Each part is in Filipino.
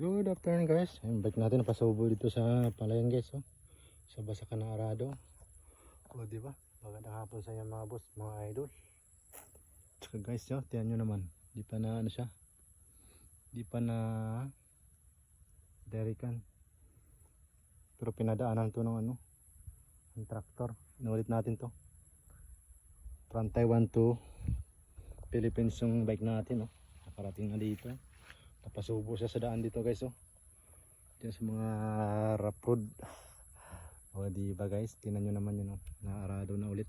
Good afternoon guys. Yung bike natin napasubo dito sa palayan guys, oh. Sa Basakan ng Arado. O di ba? Magandang hapon sa inyo mga boss, mga idol. Tsaka guys, oh, tiyan nyo naman. Di pa na ano siya. Di pa na derikan. Pero pinadaanan to ng ano, ng traktor. Inulit natin to. From Taiwan to Philippines yung bike natin, oh. Nakarating na dito. Napasubo siya sa daan dito guys, oh. Diyan sa mga rough road. O diba guys, tingnan nyo naman yun, oh. Naarado na ulit.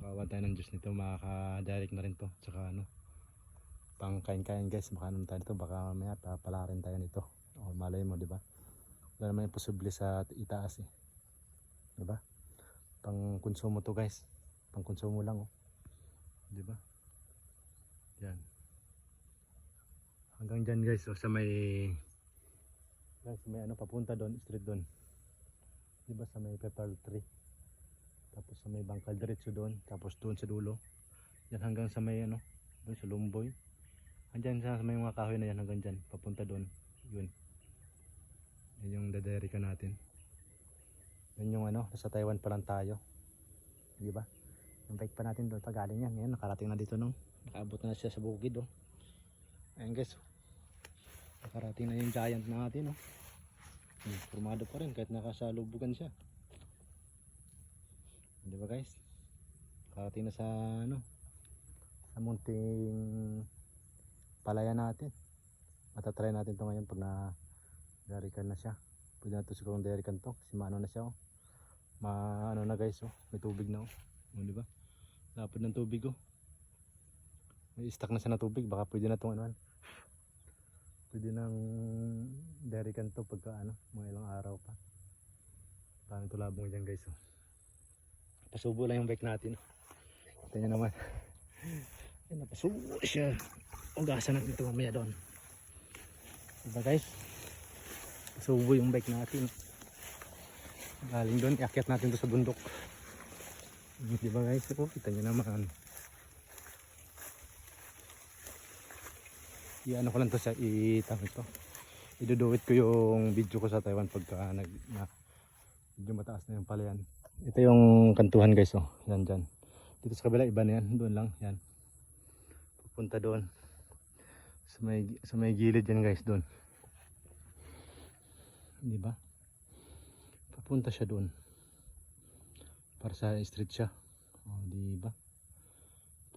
Baka tayo ng Diyos nito, makaka-direct na rin to. Tsaka ano, pang kain-kain guys, baka naman tayo nito, baka mamaya pala rin tayo nito. O malay mo, diba? Wala naman yung posible sa itaas, eh. Diba? Pang konsumo to guys. Pang konsumo lang, oh. Diba? Yan. Hanggang dyan guys, so sa may ano, papunta doon, street doon, diba, sa may pepper tree, tapos sa may bangkal diretso doon, tapos doon sa dulo yan hanggang sa may ano, doon sa Lumboy, andyan sa may mga kahoy na yan, hanggang dyan, papunta doon, yun yung daderika natin. Yun yung ano, sa Taiwan pa lang tayo, diba, yung bike pa natin doon, pagaling yan, ngayon nakarating na dito, no, nakaabot na siya sa bukid, oh. Ayan guys, nakarating na yung giant natin, oh. Formado pa rin kahit nakasalubugan siya, di ba guys? Nakarating na sa ano, sa munting palaya natin. Matatry natin to ngayon pag na-derikan na siya. Pwede na to sigurong derikan to kasi maano na siya, oh. Ano na guys, oh. May tubig na, oh. Di ba? Lapad ng tubig, oh. May stock na siya na tubig, baka pwede na tong ano, pwede nang derikan to pagka ano, mga ilang araw pa. Paano ito labong dyan guys, oh. Napasubo lang yung bike natin, oh. Ito nyo naman. Yan, napasubo siya. Ugasan natin ito mamaya doon, diba guys? Napasubo yung bike natin, galing doon, iakyat natin to sa bundok, diba guys? Oh, kita nyo naman. Ano ko lang to sa iduduwit ko yung video ko sa Taiwan pagka medyo mataas na yung palayan. Ito yung kantuhan guys, oh. Yan dyan. Dito sa kabila iba na yan, doon lang yan. Pupunta doon sa may gilid yan guys, doon. Di ba? Pupunta siya doon. Para sa street siya. Oh, di ba?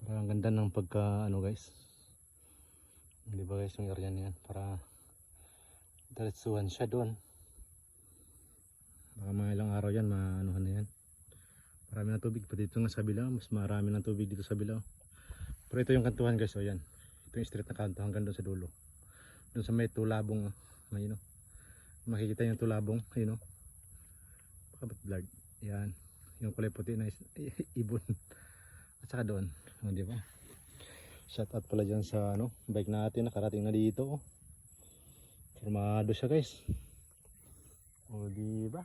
Parang ganda ng pagka ano guys. Di ba guys, yung area na yan, para diretsuhan siya doon. Baka mga ilang araw yan, maanuhan na yan. Marami na tubig, pati dito nga sa kabila, mas marami ng tubig dito sa kabila. Pero ito yung kantuhan guys, oh yan. Ito yung street na kanto hanggang doon sa dulo. Doon sa may tulabong, may no. Makikita yung tulabong, ayun no. Baka ba't vlog? Yan, yung kulay puti na ibon. At saka doon, oh, di ba? Shout out pala dyan sa ano, bike natin, nakarating na dito, oh. Formado siya guys. O diba?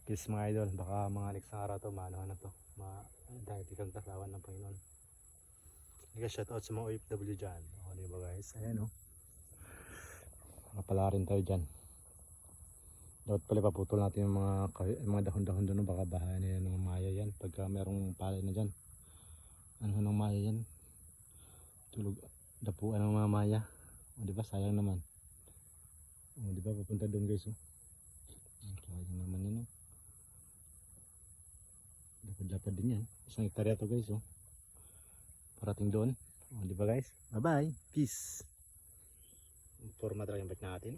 Kiss mga idol, baka mga next na araw to, maanohan na to, dahil ikang kasawan ng Panginoon. Guys, shout out sa mga OFW dyan. O diba guys, ayan, oh. Nakapala rin tayo dyan. Dapat pala paputol natin yung mga dahon-dahon doon, baka bahay na yan ng maya yan, pagka merong palay na dyan. Ano ng maya yan? Tulog, dapuan ng mga maya. O diba, sayang naman. O diba, pupunta doon guys, oh. Sayang naman yan, oh. Lapad-lapad din yan. Isang hektarya to guys, oh. Parating doon. O diba guys, bye bye, peace. Forma talaga yung bike natin.